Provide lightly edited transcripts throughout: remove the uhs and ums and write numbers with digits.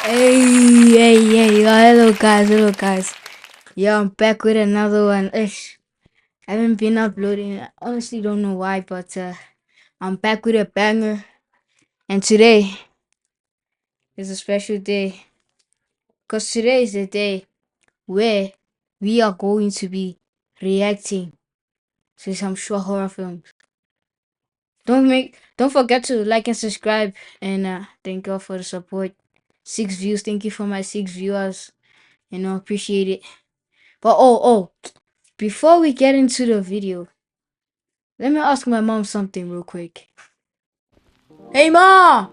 Hello guys. Yeah, I'm back with another one. Ish, I haven't been uploading. I honestly don't know why, but I'm back with a banger. And today is a special day. Because today is the day where we are going to be reacting to some short horror films. Don't forget to like and subscribe, and thank you for the support. 6 views, thank you for my 6 viewers. Appreciate it. But before we get into the video, let me ask my mom something real quick. Hey mom!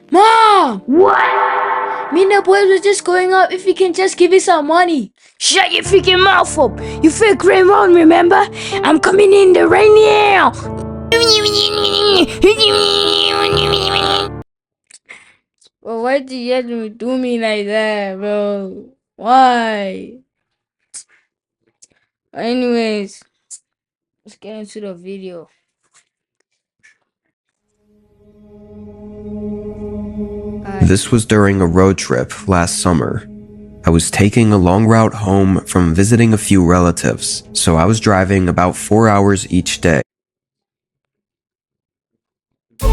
Mom! What? Me and the boys were just going up if you can just give me some money. Shut your freaking mouth up! You fake Raymond, remember? I'm coming in the right now! Well, why did you have to do me like that, bro? Why? Anyways, let's get into the video. This was during a road trip last summer. I was taking a long route home from visiting a few relatives, so I was driving about 4 hours each day.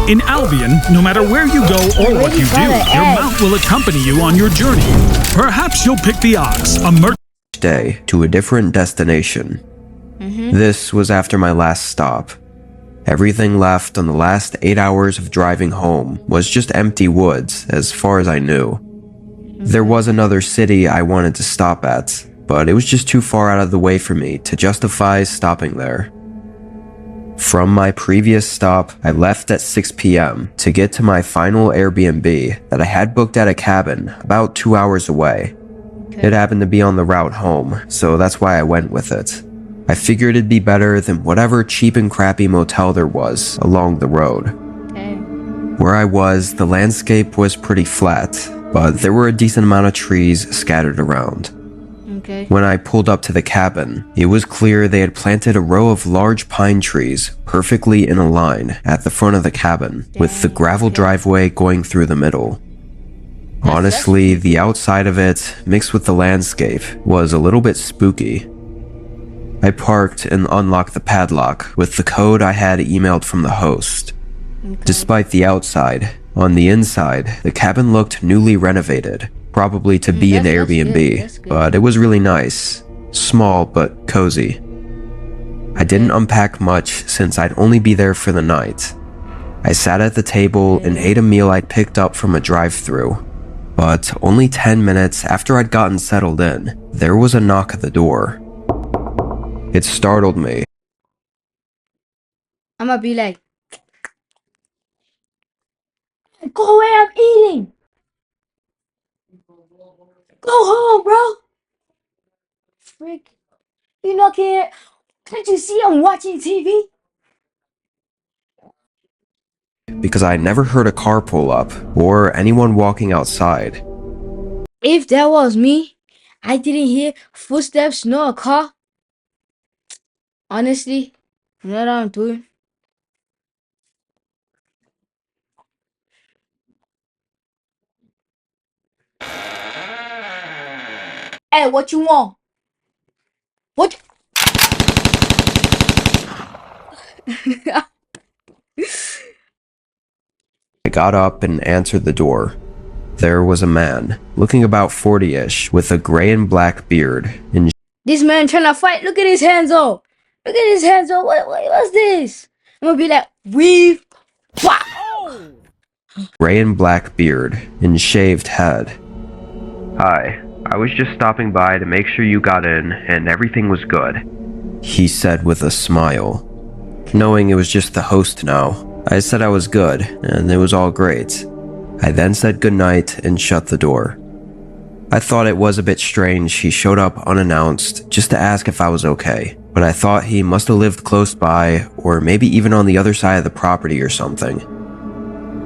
In Albion, no matter where you go or what you do, your mount will accompany you on your journey. Perhaps you'll pick the ox, a day to a different destination. This was after my last stop. Everything left on the last 8 hours of driving home was just empty woods as far as I knew. There was another city I wanted to stop at, but it was just too far out of the way for me to justify stopping there. From my previous stop, I left at 6 p.m. to get to my final Airbnb that I had booked at a cabin about 2 hours away. It happened to be on the route home, so that's why I went with it. I figured it'd be better than whatever cheap and crappy motel there was along the road. Where I was, the landscape was pretty flat, but there were a decent amount of trees scattered around. When I pulled up to the cabin, it was clear they had planted a row of large pine trees perfectly in a line at the front of the cabin, with the gravel driveway going through the middle. Honestly, the outside of it, mixed with the landscape, was a little bit spooky. I parked and unlocked the padlock with the code I had emailed from the host. Despite the outside, on the inside, the cabin looked newly renovated, probably to be an Airbnb, but it was really nice. Small but cozy. I didn't unpack much since I'd only be there for the night. I sat at the table and ate a meal I'd picked up from a drive-thru. But only 10 minutes after I'd gotten settled in, there was a knock at the door. It startled me. I'ma be like, go away, I'm eating. Go home, bro. Frick. You not here? Can't you see I'm watching TV? Because I never heard a car pull up or anyone walking outside. If that was me, I didn't hear footsteps nor a car. Honestly, you know what I'm doing? Hey, what you want? What? I got up and answered the door. There was a man, looking about 40-ish, with a gray and black beard, and This man trying to fight. Look at his hands up. Look at his hands up. What's this? I'm gonna be like, weave. Wow. gray and black beard and shaved head. Hi, I was just stopping by to make sure you got in and everything was good, he said with a smile. Knowing it was just the host now, I said I was good and it was all great. I then said goodnight and shut the door. I thought it was a bit strange he showed up unannounced just to ask if I was okay, but I thought he must have lived close by or maybe even on the other side of the property or something.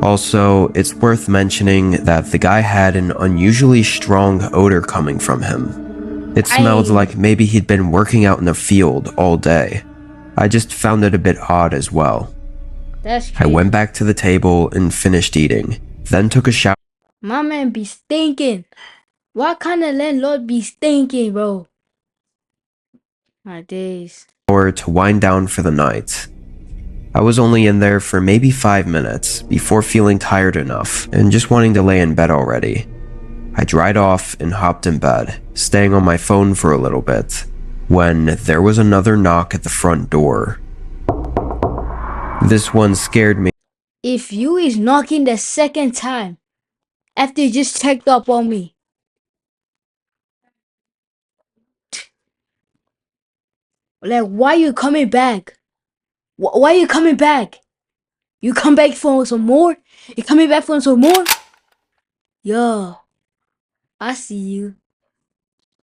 Also, it's worth mentioning that the guy had an unusually strong odor coming from him. It smelled like maybe he'd been working out in a field all day. I just found it a bit odd as well. That's I went back to the table and finished eating, then took a shower. My man be stinking. What kind of landlord be stinking, bro? My days. Or to wind down for the night. I was only in there for maybe 5 minutes before feeling tired enough and just wanting to lay in bed already. I dried off and hopped in bed, staying on my phone for a little bit, when there was another knock at the front door. This one scared me. If you is knocking the second time after you just checked up on me, like, why you coming back? Why you coming back? You come back for some more? You coming back for some more? Yo, I see you.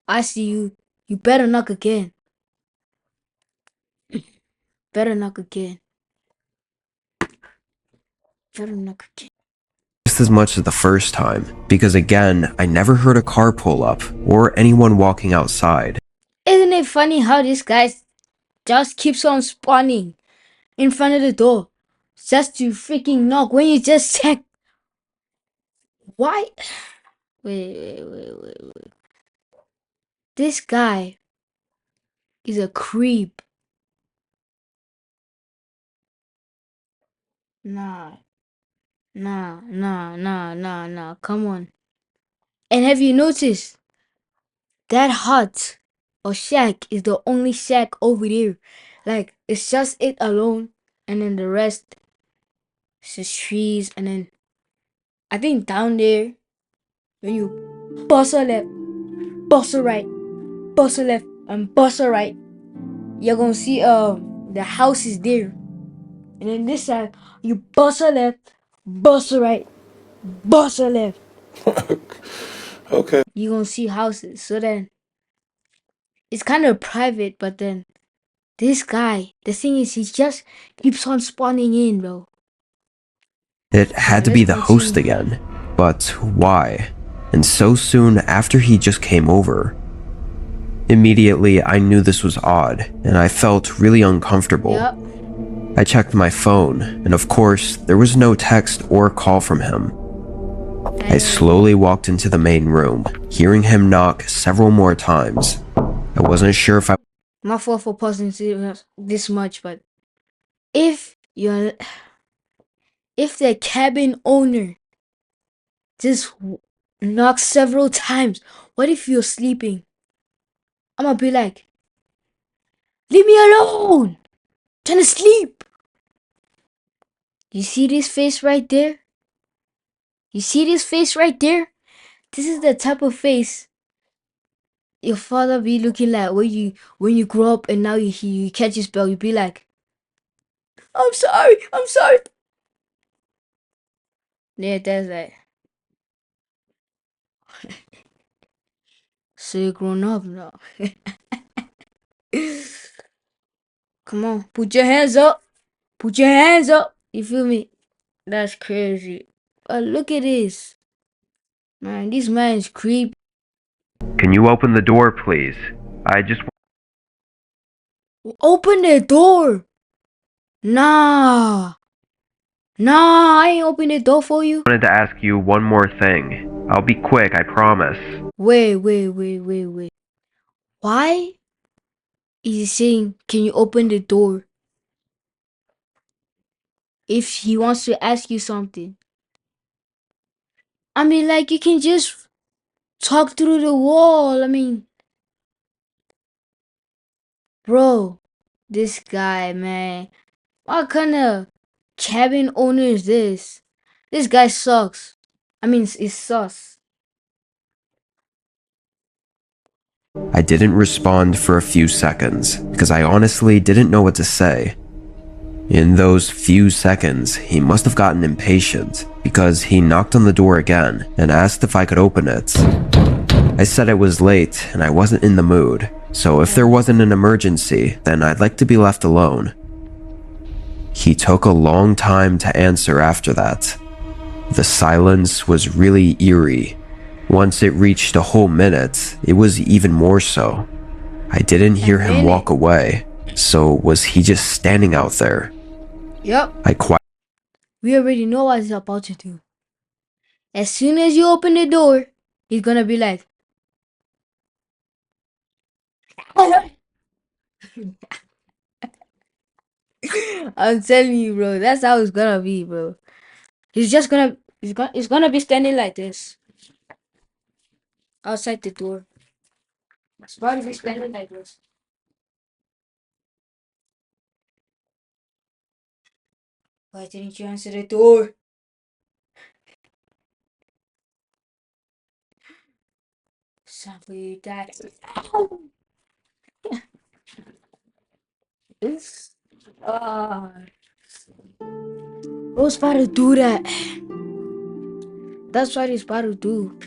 I see you. You better knock again. Better knock again. Better knock again. Just as much as the first time, because again, I never heard a car pull up or anyone walking outside. Isn't it funny how this guy just keeps on spawning in front of the door just to freaking knock when you just check? Why? Wait. This guy is a creep. Nah. Come on. And have you noticed that hut or shack is the only shack over there? Like, it's just it alone, and then the rest is just trees. And then I think down there, when you bust a left, bust a right, bust a left, and bust a right, you're gonna see the house is there. And then this side, you bust a left, bust a right, bust a left. Okay. You're gonna see houses. So then it's kind of private, but then this guy, the thing is, he just keeps on spawning in, bro. It had to be the host again, but why? And so soon after he just came over. Immediately, I knew this was odd, and I felt really uncomfortable. Yep. I checked my phone, and of course, there was no text or call from him. I slowly walked into the main room, hearing him knock several more times. I wasn't sure if I... My fault for pausing this much, but if the cabin owner just knocks several times, what if you're sleeping? I'm gonna be like, leave me alone! I'm trying to sleep! You see this face right there? You see this face right there? This is the type of face your father be looking like when you grow up and now you catch his spell. You be like, I'm sorry. Yeah, that's that. So you're grown up now. Come on, put your hands up. Put your hands up. You feel me? That's crazy. But look at this. Man, this man is creepy. Can you open the door, please? I just Open the door. Nah, I ain't open the door for you. wanted to ask you one more thing. I'll be quick, I promise. Wait. Why is he saying, can you open the door? If he wants to ask you something. I mean, like, you can just talk through the wall. I mean, bro, this guy, man. What kind of cabin owner is this? This guy sucks. I mean, it's sus. I didn't respond for a few seconds because I honestly didn't know what to say. In those few seconds, he must have gotten impatient because he knocked on the door again and asked if I could open it. I said it was late and I wasn't in the mood, so if there wasn't an emergency, then I'd like to be left alone. He took a long time to answer after that. The silence was really eerie. Once it reached a whole minute, it was even more so. I didn't hear him walk away, so was he just standing out there? Yep. I quietly We already know what he's about to do. As soon as you open the door, he's gonna be like, I'm telling you, bro. That's how it's gonna be, bro. He's gonna be standing like this outside the door. He's gonna be standing like this. Why didn't you answer the door? Somebody died. This. Who's about to do that? That's what he's about to do.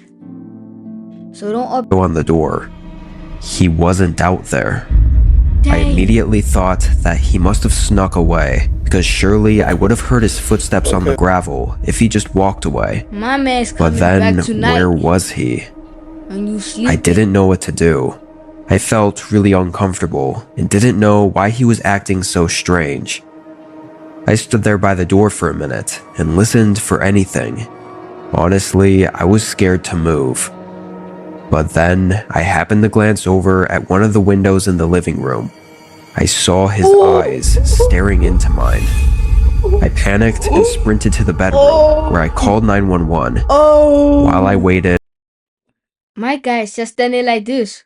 So don't up. on the door. He wasn't out there. I Dang. immediately thought that he must have snuck away, because surely I would have heard his footsteps on the gravel if he just walked away. My man's But coming then, back tonight. where was he? When you sleep. I didn't know what to do. I felt really uncomfortable and didn't know why he was acting so strange. I stood there by the door for a minute and listened for anything. Honestly, I was scared to move. But then, I happened to glance over at one of the windows in the living room. I saw his eyes staring into mine. I panicked and sprinted to the bedroom, where I called 911. While I waited, My guy's just standing like this.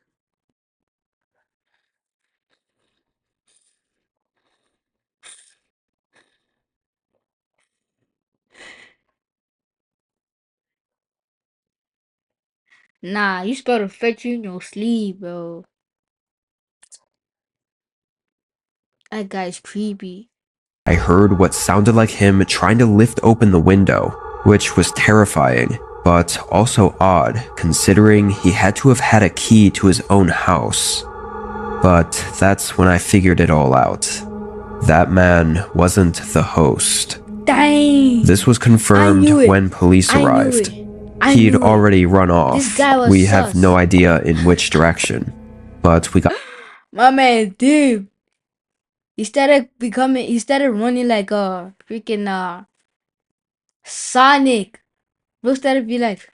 Nah, you better fetch you in your sleep, bro. That guy's creepy. I heard what sounded like him trying to lift open the window, which was terrifying, but also odd considering he had to have had a key to his own house. But that's when I figured it all out. That man wasn't the host. Dang. This was confirmed I knew it. when police I knew arrived. it. I He'd knew it. already run off. This guy was We have sus. no idea in which direction, but we got My man, dude. He started running like a freaking Sonic. Bro started be like,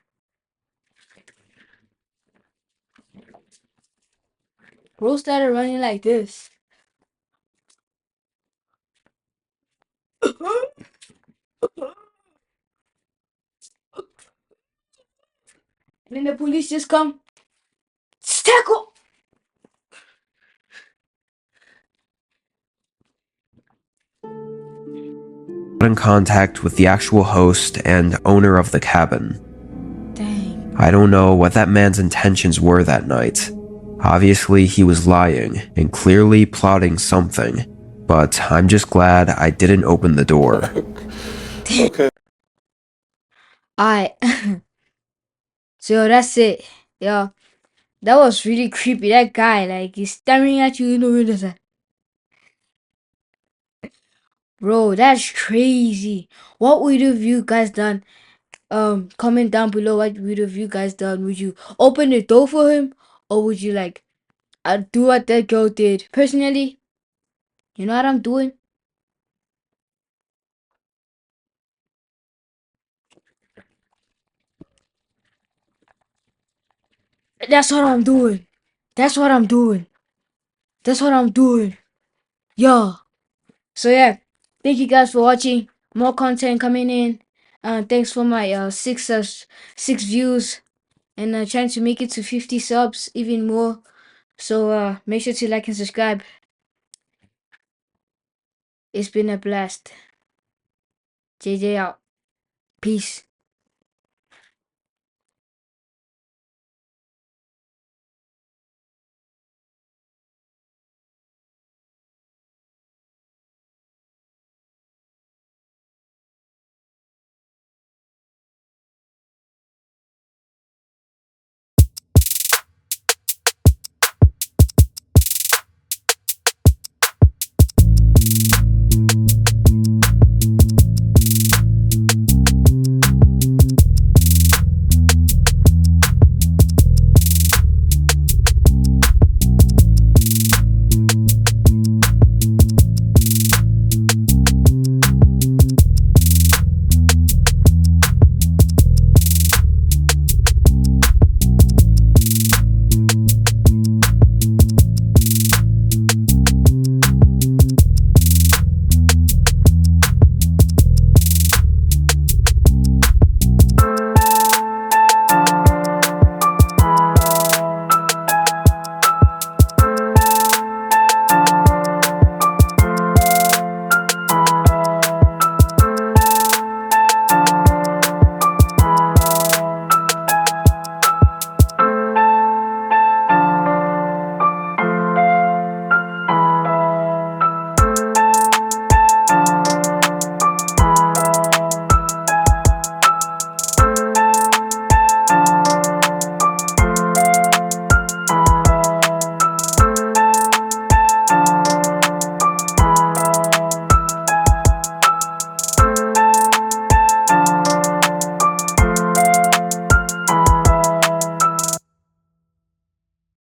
bro started running like this. And then the police just come. Tackle. in contact with the actual host and owner of the cabin. Dang. I don't know what that man's intentions were that night. Obviously, he was lying and clearly plotting something, but I'm just glad I didn't open the door. Okay. Alright. So that's it. Yeah. That was really creepy. That guy, like, he's staring at you in the window. Bro, that's crazy. What would have you guys done? Comment down below what would have you guys done? Would you open the door for him? Or would you like do what that girl did? Personally, you know what I'm doing? That's what I'm doing. That's what I'm doing. That's what I'm doing. Yeah. So yeah, thank you guys for watching. More content coming in. Thanks for my six views, and trying to make it to 50 subs, even more. So make sure to like and subscribe. It's been a blast. JJ out. Peace.